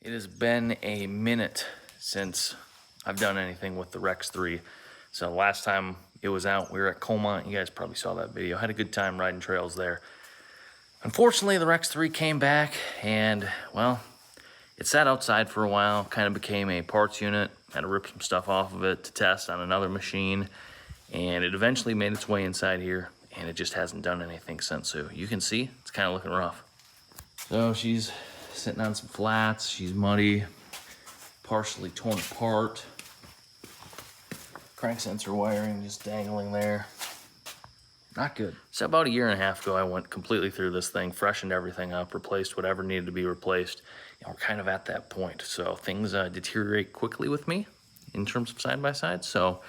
It has been a minute since I've done anything with the Rex 3. So last time it was out, we were at Colmont. You guys probably saw that video. I had a good time riding trails there. Unfortunately, the Rex 3 came back and, well, it sat outside for a while, kind of became a parts unit. Had to rip some stuff off of it to test on another machine. And it eventually made its way inside here, and it just hasn't done anything since. So you can see, it's kind of looking rough. So she's sitting on some flats, she's muddy, partially torn apart. Crank sensor wiring just dangling there. Not good. So about a year and a half ago, I went completely through this thing, freshened everything up, replaced whatever needed to be replaced. And we're kind of at that point. So things deteriorate quickly with me in terms of side-by-side. So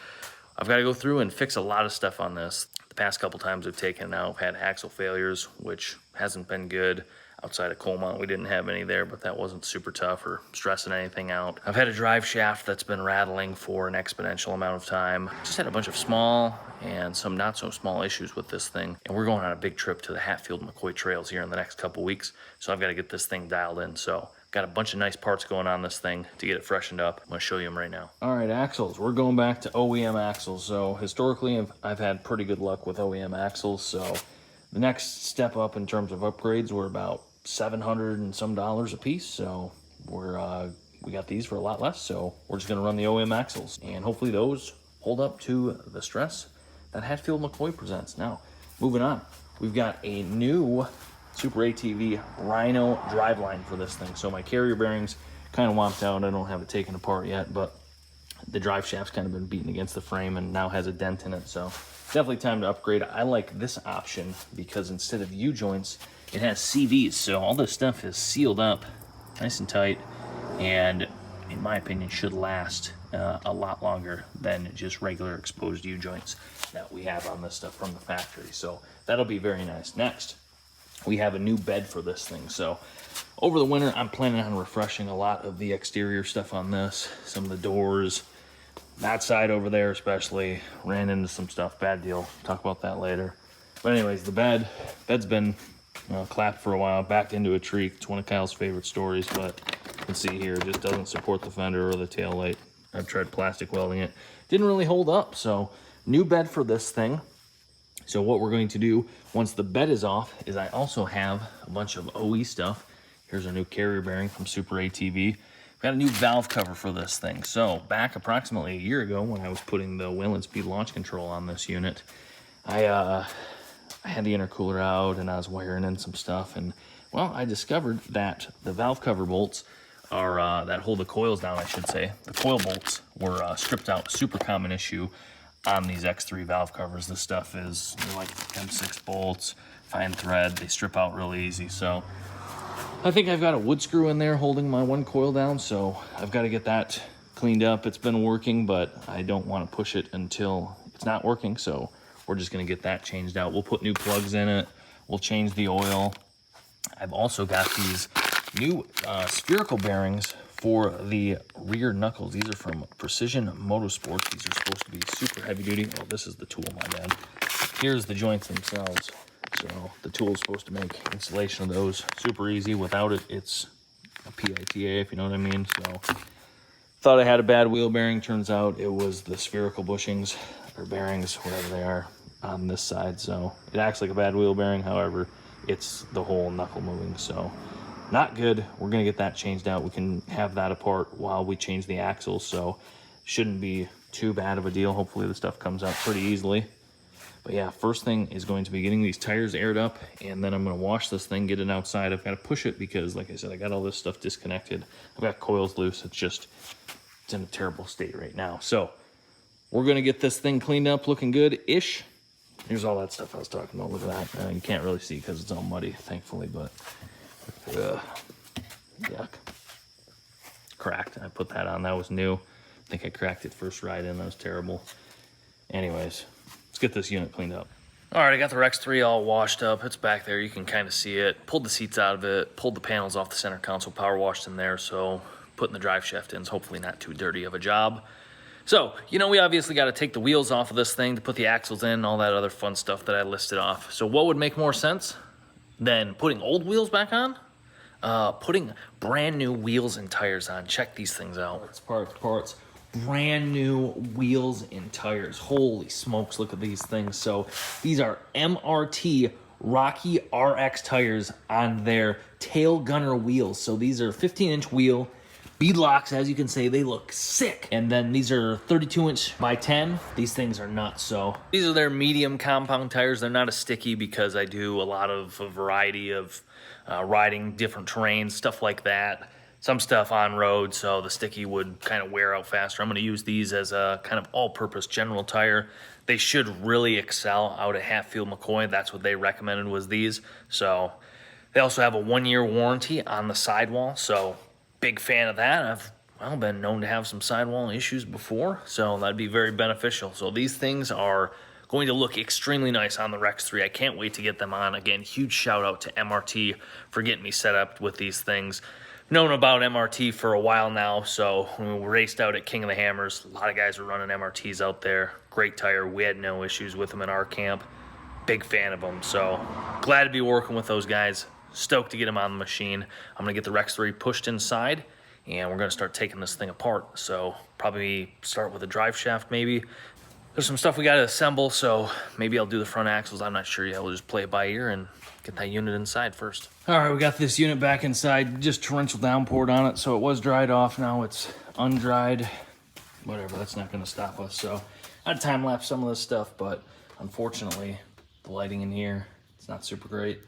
I've got to go through and fix a lot of stuff on this. The past couple times I've taken it out, I've had axle failures, which hasn't been good. Outside of Colmont, we didn't have any there, but that wasn't super tough or stressing anything out. I've had a drive shaft that's been rattling for an exponential amount of time. Just had a bunch of small and some not so small issues with this thing. And we're going on a big trip to the Hatfield McCoy trails here in the next couple weeks. So I've got to get this thing dialed in. So got a bunch of nice parts going on this thing to get it freshened up. I'm gonna show you them right now. All right, axles. We're going back to OEM axles. So historically, I've had pretty good luck with OEM axles. So the next step up in terms of upgrades were about $700 and some a piece. So we got these for a lot less. So we're just gonna run the OEM axles, and hopefully those hold up to the stress that Hatfield McCoy presents. Now, moving on, we've got a new Super ATV Rhino driveline for this thing. So my carrier bearings kind of womped out. I don't have it taken apart yet, but the drive shaft's kind of been beaten against the frame and now has a dent in it. So definitely time to upgrade. I like this option because instead of U-joints, it has CVs. So all this stuff is sealed up nice and tight, and in my opinion should last a lot longer than just regular exposed U-joints that we have on this stuff from the factory. So that'll be very nice. Next, we have a new bed for this thing. So over the winter, I'm planning on refreshing a lot of the exterior stuff on this. Some of the doors, that side over there especially, ran into some stuff, bad deal. Talk about that later. But anyways, the bed's been clapped for a while, backed into a tree. It's one of Kyle's favorite stories, but you can see here, it just doesn't support the fender or the tail light. I've tried plastic welding it. Didn't really hold up, so new bed for this thing. So what we're going to do once the bed is off is I also have a bunch of OE stuff. Here's our new carrier bearing from Super ATV. We've got a new valve cover for this thing. So back approximately a year ago when I was putting the wheel and speed launch control on this unit, I had the intercooler out and I was wiring in some stuff, and well, I discovered that the valve cover bolts are that hold the coils down, I should say. The coil bolts were stripped out. Super common issue on these X3 valve covers. This stuff is like M6 bolts, fine thread. They strip out really easy. So I think I've got a wood screw in there holding my one coil down, so I've got to get that cleaned up. It's been working, but I don't want to push it until it's not working, so we're just going to get that changed out. We'll put new plugs in it. We'll change the oil. I've also got these new spherical bearings for the rear knuckles. These are from Precision Motorsports. These are supposed to be super heavy duty. Oh, this is the tool, my bad. Here's the joints themselves. So the tool is supposed to make installation of those super easy. Without it, it's a PITA, if you know what I mean. So thought I had a bad wheel bearing. Turns out it was the spherical bushings or bearings, whatever they are, on this side. So it acts like a bad wheel bearing. However, it's the whole knuckle moving. So not good. We're going to get that changed out. We can have that apart while we change the axles, so shouldn't be too bad of a deal. Hopefully the stuff comes out pretty easily. But yeah, first thing is going to be getting these tires aired up, and then I'm going to wash this thing, get it outside. I've got to push it because, like I said, I got all this stuff disconnected. I've got coils loose. It's in a terrible state right now. So we're going to get this thing cleaned up, looking good-ish. Here's all that stuff I was talking about. Look at that. You can't really see because it's all muddy, thankfully, but yuck. Cracked. I put that on. That was new. I think I cracked it first ride in. That was terrible. Anyways, let's get this unit cleaned up. All right, I got the Rex 3 all washed up. It's back there. You can kind of see it. Pulled the seats out of it. Pulled the panels off the center console. Power washed in there. So putting the drive shaft in is hopefully not too dirty of a job. So, you know, we obviously got to take the wheels off of this thing to put the axles in, all that other fun stuff that I listed off. So what would make more sense than putting old wheels back on? putting brand new wheels and tires on. Check these things out. Parts. Brand new wheels and tires. Holy smokes, look at these things. So these are MRT Rocky RX tires on their tail gunner wheels. So these are 15-inch wheel beadlocks, as you can see. They look sick. And then these are 32-inch by 10. These things are nuts. So these are their medium compound tires. They're not as sticky because I do a variety of riding different terrains, stuff like that. Some stuff on road, so the sticky would kind of wear out faster. I'm going to use these as a kind of all-purpose general tire. They should really excel out at Hatfield McCoy. That's what they recommended, was these. So they also have a 1-year warranty on the sidewall, so big fan of that. I've been known to have some sidewall issues before, so that'd be very beneficial. So these things are going to look extremely nice on the Rex 3. I can't wait to get them on. Again, huge shout out to MRT for getting me set up with these things. Known about MRT for a while now, so when we raced out at King of the Hammers, a lot of guys were running MRTs out there. Great tire. We had no issues with them in our camp. Big fan of them, so glad to be working with those guys. Stoked to get them on the machine. I'm going to get the Rex 3 pushed inside, and we're going to start taking this thing apart. So probably start with a drive shaft maybe. There's some stuff we got to assemble, so maybe I'll do the front axles. I'm not sure yet. We'll just play it by ear and get that unit inside first. All right, we got this unit back inside. Just torrential downpour on it, so it was dried off. Now it's undried. Whatever, that's not going to stop us. So I had time-lapse some of this stuff, but unfortunately, the lighting in here, it's not super great.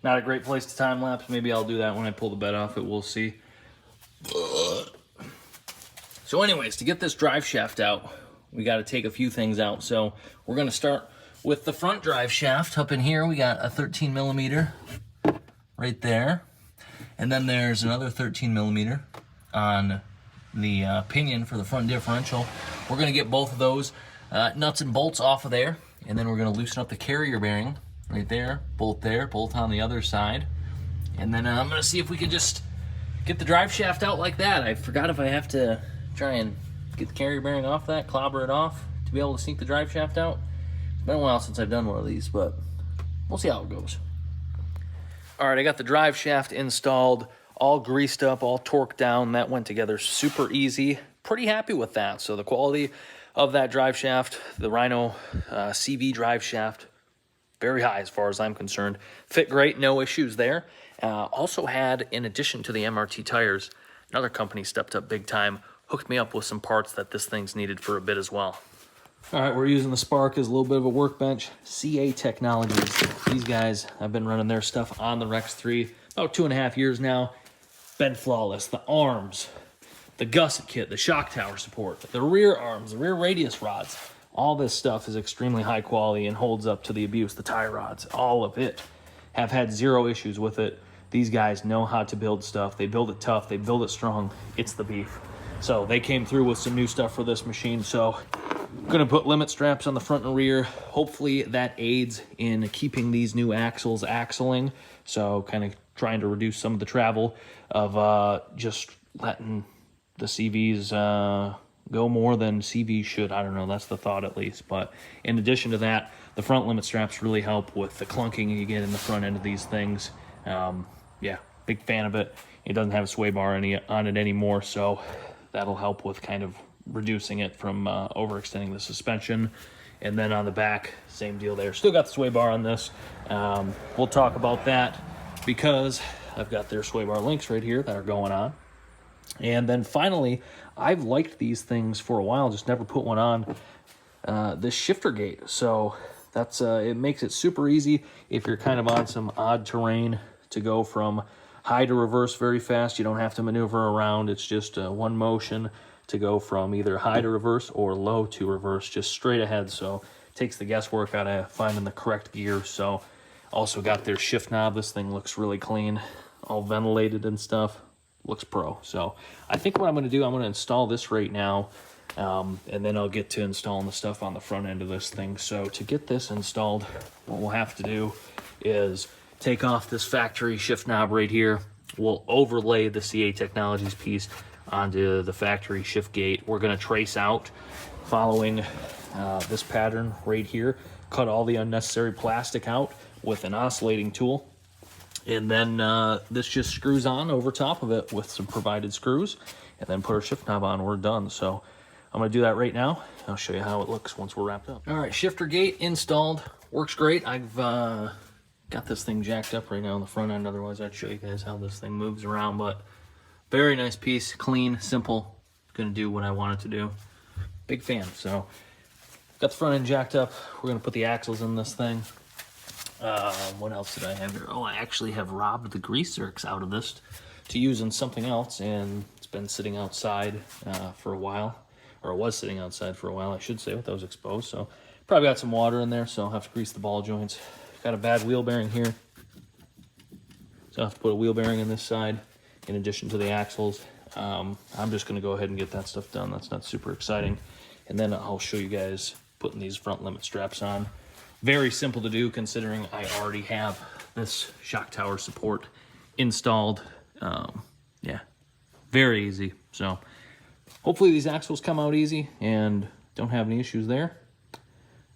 Not a great place to time-lapse. Maybe I'll do that when I pull the bed off it. We'll see. So anyways, to get this drive shaft out, we got to take a few things out. So we're going to start with the front drive shaft. Up in here, we got a 13 millimeter right there. And then there's another 13 millimeter on the pinion for the front differential. We're going to get both of those nuts and bolts off of there. And then we're going to loosen up the carrier bearing right there, bolt on the other side. And then I'm going to see if we could just get the drive shaft out like that. I forgot if I have to try and get the carrier bearing off that, clobber it off to be able to sneak the drive shaft out. It's been a while since I've done one of these, but we'll see how it goes. All right, I got the drive shaft installed, all greased up, all torqued down. That went together super easy. Pretty happy with that. So the quality of that drive shaft, the Rhino CV drive shaft, very high as far as I'm concerned. Fit great, no issues there. Also had, in addition to the MRT tires, another company stepped up big time, hooked me up with some parts that this thing's needed for a bit as well. All right, we're using the Spark as a little bit of a workbench. CA Technologies. These guys, I've been running their stuff on the Rex 3 about 2.5 years now. Been flawless. The arms, the gusset kit, the shock tower support, the rear arms, the rear radius rods. All this stuff is extremely high quality and holds up to the abuse. The tie rods, all of it. Have had zero issues with it. These guys know how to build stuff. They build it tough. They build it strong. It's the beef. So they came through with some new stuff for this machine. So I'm going to put limit straps on the front and rear. Hopefully that aids in keeping these new axles axling. So kind of trying to reduce some of the travel of just letting the CVs go more than CVs should. I don't know. That's the thought at least. But in addition to that, the front limit straps really help with the clunking you get in the front end of these things. Yeah, big fan of it. It doesn't have a sway bar on it anymore, so that'll help with kind of reducing it from overextending the suspension. And then on the back, same deal there. Still got the sway bar on this. We'll talk about that because I've got their sway bar links right here that are going on. And then finally, I've liked these things for a while, just never put one on. This shifter gate. So that's it makes it super easy if you're kind of on some odd terrain to go from high to reverse very fast. You don't have to maneuver around. It's just one motion to go from either high to reverse or low to reverse, just straight ahead. So it takes the guesswork out of finding the correct gear. So also got their shift knob. This thing looks really clean, all ventilated and stuff. Looks pro. So I think what I'm going to do, I'm going to install this right now, and then I'll get to installing the stuff on the front end of this thing. So to get this installed, what we'll have to do is take off this factory shift knob right here. We'll overlay the CA Technologies piece onto the factory shift gate. We're going to trace out following this pattern right here, cut all the unnecessary plastic out with an oscillating tool. And then this just screws on over top of it with some provided screws, and then put our shift knob on, we're done. So I'm gonna do that right now. I'll show you how it looks once we're wrapped up. All right, shifter gate installed, works great. I've got this thing jacked up right now on the front end, otherwise I'd show you guys how this thing moves around, but very nice piece, clean, simple, gonna do what I want it to do. Big fan. So got the front end jacked up. We're gonna put the axles in this thing. What else did I have here? Oh, I actually have robbed the grease zerks out of this to use in something else, and it's been sitting outside for a while, or it was sitting outside for a while, I should say, with those exposed. So probably got some water in there, so I'll have to grease the ball joints. Got a bad wheel bearing here, so I'll have to put a wheel bearing in this side in addition to the axles. I'm just going to go ahead and get that stuff done. That's not super exciting. And then I'll show you guys putting these front limit straps on. Very simple to do considering I already have this shock tower support installed. Yeah, very easy. So hopefully these axles come out easy and don't have any issues there.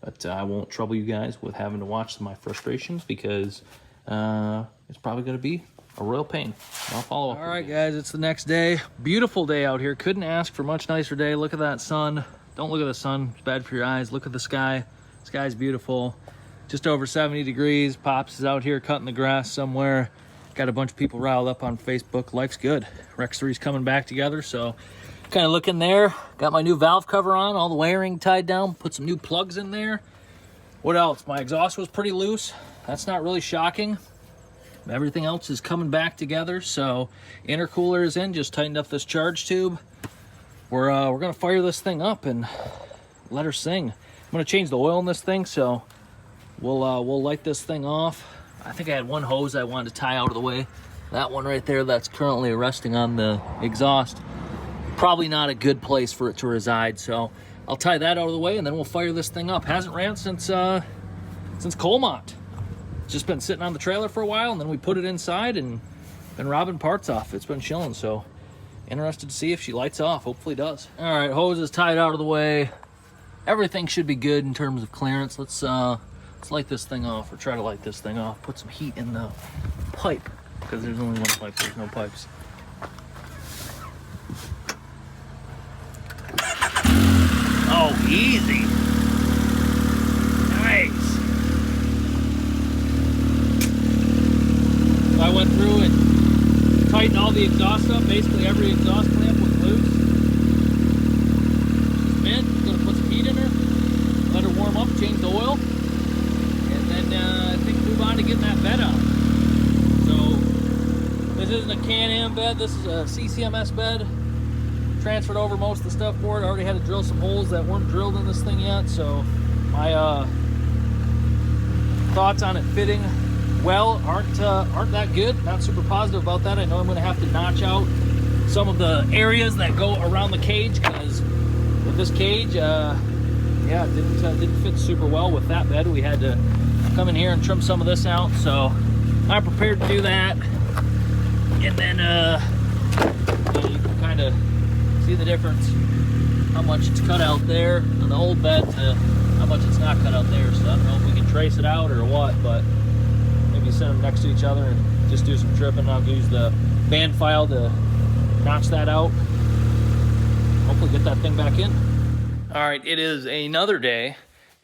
But I won't trouble you guys with having to watch my frustrations, because it's probably going to be a real pain. I'll follow up. All right, guys, it's the next day. Beautiful day out here. Couldn't ask for a much nicer day. Look at that sun. Don't look at the sun. It's bad for your eyes. Look at the sky. Sky's beautiful. Just over 70 degrees. Pops is out here cutting the grass somewhere. Got a bunch of people riled up on Facebook. Life's good. Rex 3's coming back together, so kind of looking there. Got my new valve cover on, all the wiring tied down. Put some new plugs in there. What else? My exhaust was pretty loose. That's not really shocking. Everything else is coming back together. So intercooler is in. Just tightened up this charge tube. We're gonna fire this thing up and let her sing. I'm gonna change the oil in this thing, so we'll light this thing off. I think I had one hose I wanted to tie out of the way. That one right there, that's currently resting on the exhaust. Probably not a good place for it to reside, so I'll tie that out of the way and then we'll fire this thing up. Hasn't ran since Colmont. It's just been sitting on the trailer for a while, and then we put it inside and been robbing parts off. It's been chilling, so interested to see if she lights off. Hopefully does. All right, hose is tied out of the way. Everything should be good in terms of clearance. Let's light this thing off, or try to light this thing off. Put some heat in the pipe, because there's only one pipe. There's no pipes. Oh, easy. Nice. So I went through and tightened all the exhaust up. Basically every exhaust clamp was loose. Mint, gonna put some heat in her, let her warm up, change the oil, and then I think move on to getting that bed out. So this isn't a Can-Am bed, this is a CCMS bed. Transferred over most of the stuff for it. Already had to drill some holes that weren't drilled in this thing yet, so my thoughts on it fitting well aren't that good. Not super positive about that. I know I'm going to have to notch out some of the areas that go around the cage, because with this cage, yeah, it didn't fit super well with that bed. We had to come in here and trim some of this out, so I'm prepared to do that. And then you can kind of see the difference, how much it's cut out there on the old bed to how much it's not cut out there. So I don't know if we can trace it out or what, but maybe set them next to each other and just do some tripping. I'll use the band file to notch that out. Hopefully get that thing back in. All right, it is another day,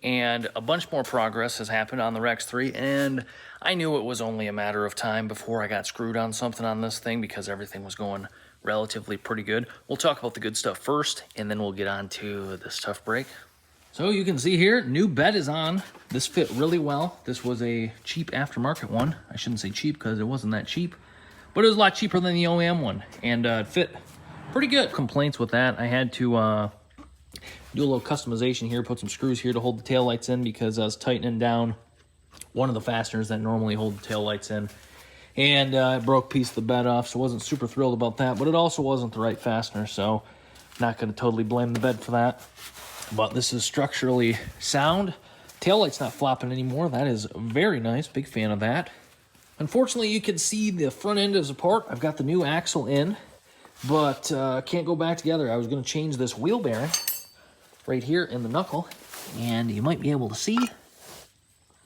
and a bunch more progress has happened on the Rex 3, and I knew it was only a matter of time before I got screwed on something on this thing, because everything was going relatively pretty good. We'll talk about the good stuff first, and then we'll get on to this tough break. So you can see here, new bed is on. This fit really well. This was a cheap aftermarket one. I shouldn't say cheap because it wasn't that cheap, but it was a lot cheaper than the OEM one, and it fit pretty good. Complaints with that, I had to do a little customization here, put some screws here to hold the taillights in, because I was tightening down one of the fasteners that normally hold the taillights in, and it broke a piece of the bed off, so I wasn't super thrilled about that, but it also wasn't the right fastener, so not going to totally blame the bed for that. But this is structurally sound. Taillight's not flopping anymore. That is very nice. Big fan of that. Unfortunately, you can see the front end is apart. I've got the new axle in, but can't go back together. I was going to change this wheel bearing right here in the knuckle, and you might be able to see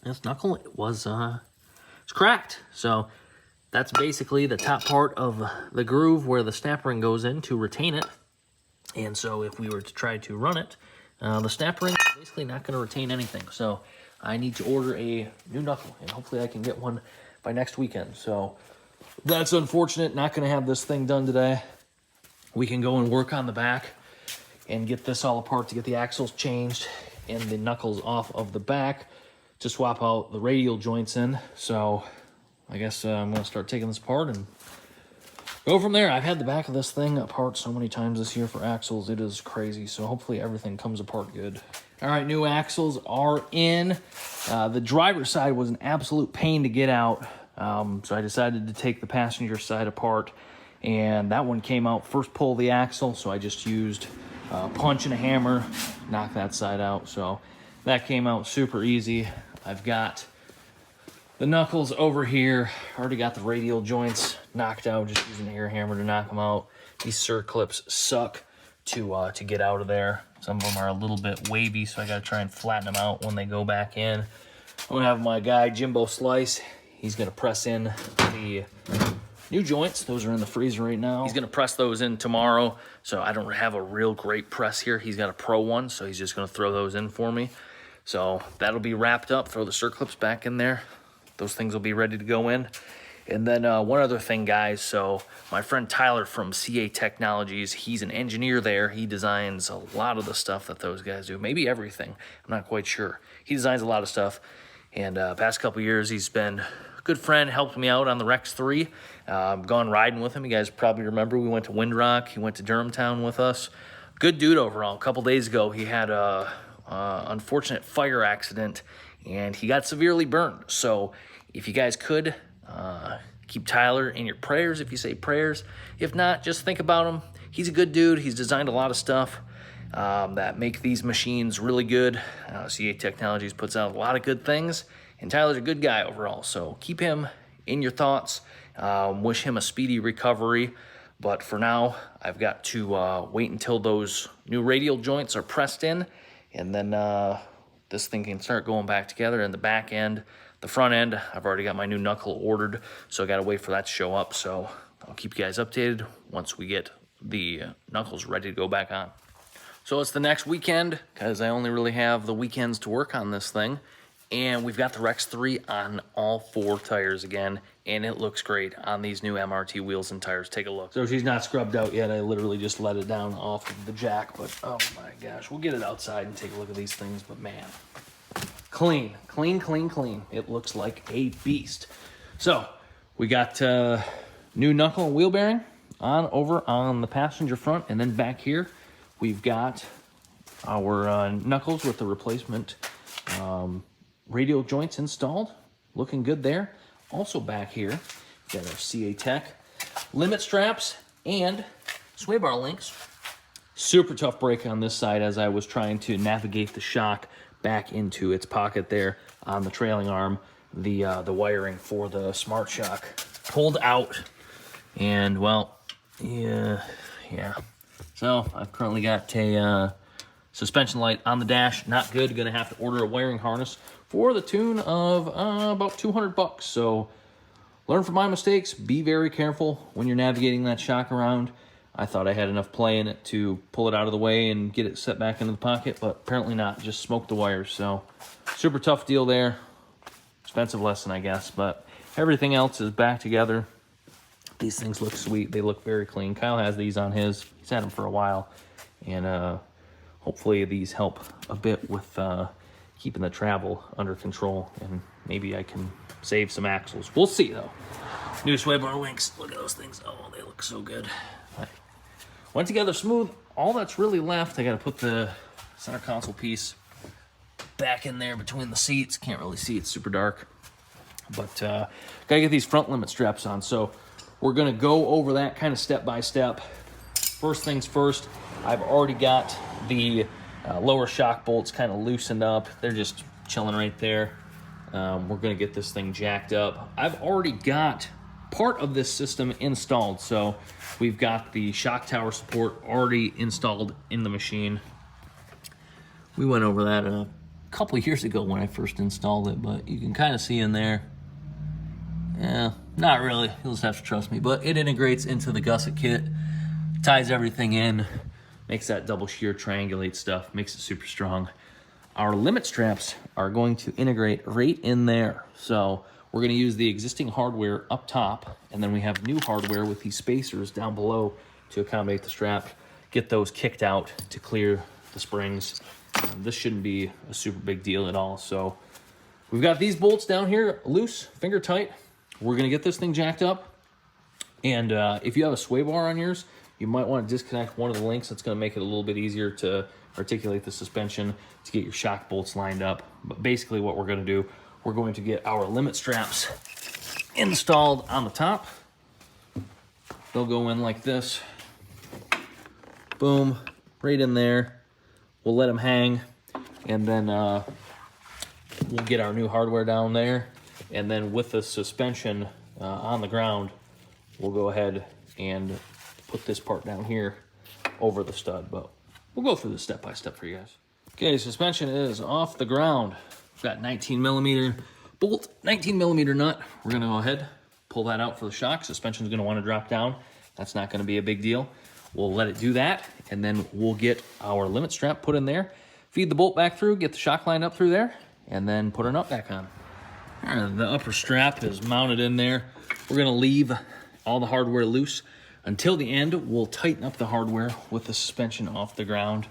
this knuckle. It's cracked. So that's basically the top part of the groove where the snap ring goes in to retain it. And so if we were to try to run it, the snap ring is basically not going to retain anything. So I need to order a new knuckle, and hopefully I can get one by next weekend. So that's unfortunate. Not going to have this thing done today. We can go and work on the back and get this all apart to get the axles changed and the knuckles off of the back to swap out the radial joints in. So I guess I'm going to start taking this apart and go from there. I've had the back of this thing apart so many times this year for axles. It is crazy. So hopefully everything comes apart good. All right, new axles are in. The driver's side was an absolute pain to get out. So I decided to take the passenger side apart, and that one came out first pull of the axle. So I just used a punch and a hammer, knock that side out. So that came out super easy. I've got the knuckles over here. Already got the radial joints knocked out, just using a air hammer to knock them out. These circlips suck to get out of there. Some of them are a little bit wavy, so I gotta try and flatten them out when they go back in. I'm gonna have my guy, Jimbo Slice. He's gonna press in the new joints. Those are in the freezer right now. He's gonna press those in tomorrow, so I don't have a real great press here. He's got a Pro one, so he's just gonna throw those in for me. So that'll be wrapped up, throw the circlips back in there. Those things will be ready to go in. And then one other thing, guys. So my friend Tyler from CA Technologies, he's an engineer there. He designs a lot of the stuff that those guys do. Maybe everything. I'm not quite sure. He designs a lot of stuff. And past couple years, he's been a good friend, helped me out on the Rex 3. I've gone riding with him. You guys probably remember we went to Windrock. He went to Durham Town with us. Good dude overall. A couple days ago, he had a unfortunate fire accident, and he got severely burned. So if you guys could, keep Tyler in your prayers if you say prayers. If not, just think about him. He's a good dude. He's designed a lot of stuff that make these machines really good. CA Technologies puts out a lot of good things, and Tyler's a good guy overall. So keep him in your thoughts. Wish him a speedy recovery. But for now, I've got to wait until those new radial joints are pressed in, and then this thing can start going back together. In the back end, the front end, I've already got my new knuckle ordered, so I got to wait for that to show up. So I'll keep you guys updated once we get the knuckles ready to go back on. So it's the next weekend, because I only really have the weekends to work on this thing. And we've got the Rex 3 on all 4 tires again, and it looks great on these new MRT wheels and tires. Take a look. So she's not scrubbed out yet. I literally just let it down off of the jack, but oh my gosh. We'll get it outside and take a look at these things, but man. Clean, clean, clean, clean. It looks like a beast. So we got new knuckle and wheel bearing over on the passenger front, and then back here we've got our knuckles with the replacement radial joints installed. Looking good there. Also back here, got our CA Tech limit straps and sway bar links. Super tough break on this side as I was trying to navigate the shock back into its pocket there on the trailing arm. The wiring for the Smart Shock pulled out, and well, yeah. So I've currently got a suspension light on the dash. Not good. Gonna have to order a wiring harness for the tune of about $200. So learn from my mistakes. Be very careful when you're navigating that shock around. I thought I had enough play in it to pull it out of the way and get it set back into the pocket, but apparently not. Just smoked the wires. So super tough deal there. Expensive lesson, I guess, but everything else is back together. These things look sweet. They look very clean. Kyle has these on his. He's had them for a while, and hopefully these help a bit with keeping the travel under control, and maybe I can save some axles. We'll see, though. New sway bar links. Look at those things. Oh, they look so good. Went together smooth. All that's really left, I got to put the center console piece back in there between the seats. Can't really see, it's super dark. But got to get these front limit straps on. So we're going to go over that kind of step by step. First things first, I've already got the lower shock bolts kind of loosened up. They're just chilling right there. We're going to get this thing jacked up. I've already got part of this system installed. So we've got the shock tower support already installed in the machine. We went over that a couple years ago when I first installed it, but you can kind of see in there, yeah, Not really, you'll just have to trust me, but it integrates into the gusset kit, ties everything in, makes that double shear triangulate stuff, makes it super strong. Our limit straps are going to integrate right in there. So we're gonna use the existing hardware up top, and then we have new hardware with these spacers down below to accommodate the strap. Get those kicked out to clear the springs. This shouldn't be a super big deal at all. So we've got these bolts down here loose, finger tight. We're gonna get this thing jacked up. And if you have a sway bar on yours, you might want to disconnect one of the links. That's going to make it a little bit easier to articulate the suspension to get your shock bolts lined up. But basically what we're going to do, we're going to get our limit straps installed on the top. They'll go in like this. Boom, right in there. We'll let them hang, and then we'll get our new hardware down there. And then with the suspension on the ground, we'll go ahead and put this part down here over the stud, but we'll go through this step by step for you guys. Okay, suspension is off the ground. We've got 19 millimeter bolt, 19 millimeter nut. We're gonna go ahead, pull that out for the shock. Suspension's gonna wanna drop down. That's not gonna be a big deal. We'll let it do that, and then we'll get our limit strap put in there, feed the bolt back through, get the shock lined up through there, and then put our nut back on. All right, the upper strap is mounted in there. We're gonna leave all the hardware loose until the end. We'll tighten up the hardware with the suspension off the ground.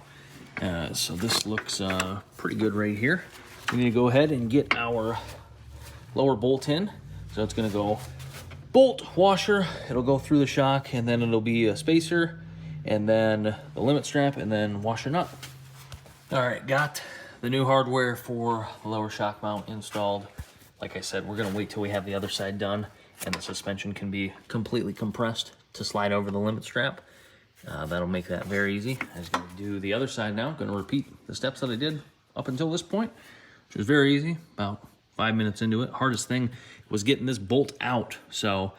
So this looks pretty good right here. We need to go ahead and get our lower bolt in. So it's gonna go bolt, washer, it'll go through the shock, and then it'll be a spacer, and then the limit strap, and then washer nut. All right, got the new hardware for the lower shock mount installed. Like I said, we're gonna wait till we have the other side done and the suspension can be completely compressed to slide over the limit strap. That'll make that very easy. I'm just gonna do the other side now. Gonna repeat the steps that I did up until this point, which was very easy, about 5 minutes into it. Hardest thing was getting this bolt out. So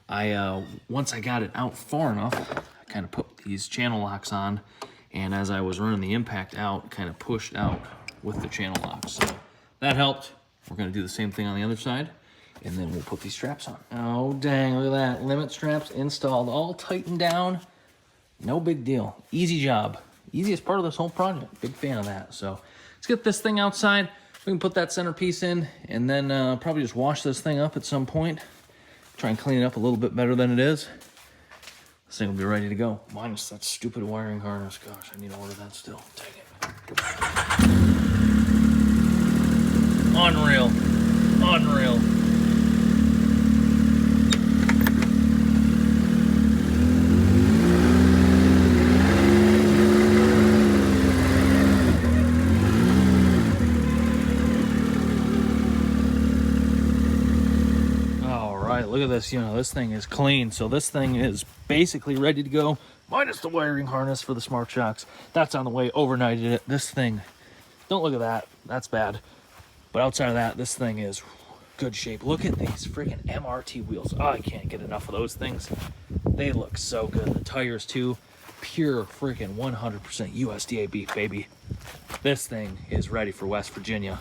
once I got it out far enough, I kind of put these channel locks on, and as I was running the impact out, kind of pushed out with the channel locks. So that helped. We're gonna do the same thing on the other side, and then we'll put these straps on. Oh, dang, look at that. Limit straps installed, all tightened down. No big deal. Easy job. Easiest part of this whole project. Big fan of that. So let's get this thing outside. We can put that centerpiece in, and then probably just wash this thing up at some point. Try and clean it up a little bit better than it is. This thing will be ready to go. Minus that stupid wiring harness. Gosh, I need to order that still. Dang it. Unreal. Unreal. Look at this, you know, this thing is clean. So this thing is basically ready to go, minus the wiring harness for the smart shocks. That's on the way, overnighted it. This thing, don't look at that, that's bad. But outside of that, this thing is good shape. Look at these freaking MRT wheels. Oh, I can't get enough of those things. They look so good. The tires too, pure freaking 100% USDA beef, baby. This thing is ready for West Virginia.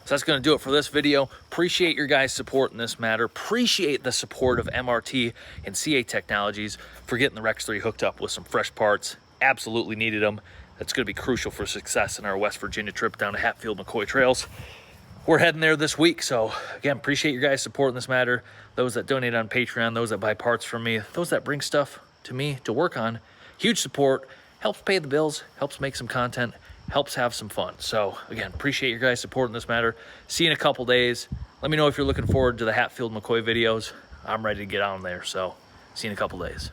So that's going to do it for this video. Appreciate your guys' support in this matter. Appreciate the support of MRT and CA Technologies for getting the Rex 3 hooked up with some fresh parts. Absolutely needed them. That's going to be crucial for success in our West Virginia trip down to Hatfield McCoy trails. We're heading there this week. So again, appreciate your guys' support in this matter. Those that donate on Patreon, those that buy parts from me, those that bring stuff to me to work on. Huge support. Helps pay the bills, helps make some content, helps have some fun. So again, appreciate your guys' support in this matter. See you in a couple days. Let me know if you're looking forward to the Hatfield McCoy videos. I'm ready to get on there. So see you in a couple days.